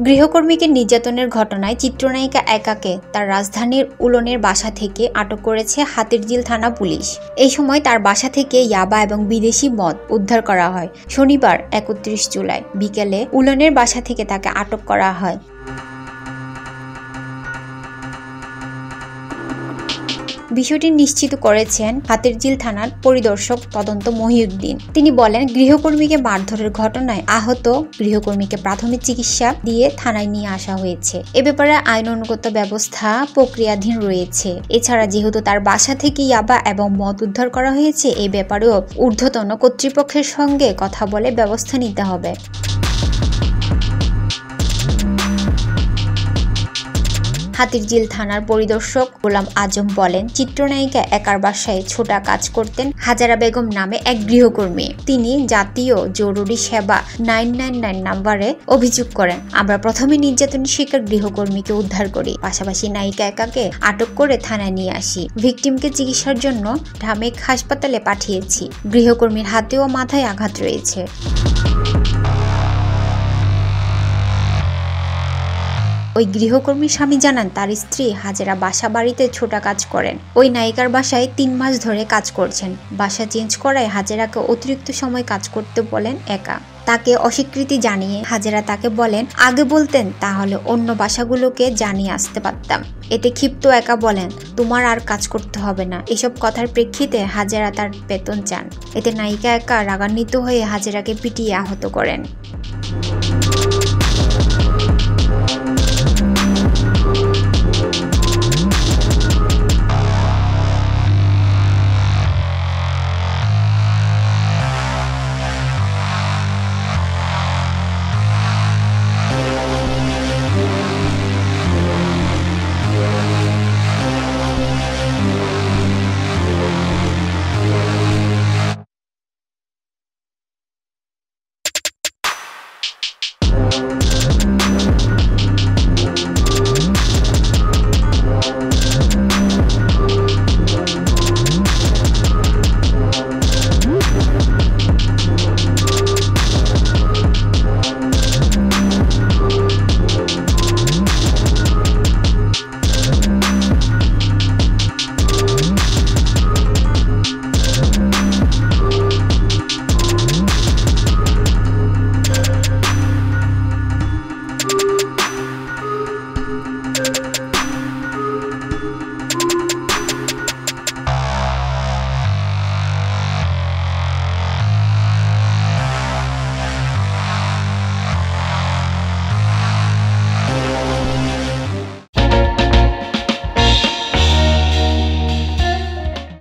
গৃহকর্মীকে নির্যাতনের ঘটনায় চিত্রনায়িকা একাকে তার রাজধানীর উলনের বাসা থেকে আটক করেছে হাতিরঝিল থানা পুলিশ। এই সময় তার বাসা থেকে ইয়াবা এবং বিদেশি মদ উদ্ধার করা হয়। শনিবার ৩১ জুলাই বিকেলে উলনের বাসা থেকে তাকে আটক করা হয়। বিষয়টি নিশ্চিত করেছেন হাতিরঝিল থানার পরিদর্শক তদন্ত মহিউদ্দিন। তিনি বলেন, গৃহকর্মীকে মারধরের ঘটনায় আহত গৃহকর্মীকে প্রাথমিক চিকিৎসা দিয়ে থানায় নিয়ে আসা হয়েছে। এ ব্যাপারে আইনানুগত ব্যবস্থা প্রক্রিয়াধীন রয়েছে। এছাড়া যেহেতু তার বাসা থেকে ইয়াবা এবং মদ উদ্ধার করা হয়েছে, এই ব্যাপারেও ঊর্ধ্বতন কর্তৃপক্ষের সঙ্গে কথা বলে ব্যবস্থা নিতে হবে। হাতিরঝিল থানার পরিদর্শক গোলাম আজম বলেন, চিত্রনায়িকা একার বাসায় ছোটা কাজ করতেন হাজারা বেগম নামে এক গৃহকর্মী। তিনি জাতীয় জরুরি সেবা 999 নাম্বারে অভিযোগ করেন। আমরা প্রথমে নির্যাতনের শিকার গৃহকর্মীকে উদ্ধার করি, পাশাপাশি নায়িকা একাকে আটক করে থানায় নিয়ে আসি। ভিকটিমকে চিকিৎসার জন্য ঢামেক হাসপাতালে পাঠিয়েছি। গৃহকর্মীর হাতে ও মাথায় আঘাত রয়েছে। ওই গৃহকর্মীর স্বামী জানান, তার স্ত্রী হাজেরা বাসা বাড়িতে ছোটা কাজ করেন। ওই নায়িকার বাসায় 3 মাস ধরে কাজ করছেন। বাসা চেঞ্জ করায় হাজেরাকে অতিরিক্ত সময় কাজ করতে বলেন একা। তাকে অস্বীকৃতি জানিয়ে হাজেরা তাকে বলেন, আগে বলতেন তাহলে অন্য বাসাগুলোকে জানিয়ে আসতে পারতাম। এতে ক্ষিপ্ত একা বলেন, তোমার আর কাজ করতে হবে না। এসব কথার প্রেক্ষিতে হাজেরা তার বেতন চান। এতে নায়িকা একা রাগান্বিত হয়ে হাজেরাকে পিটিয়ে আহত করেন।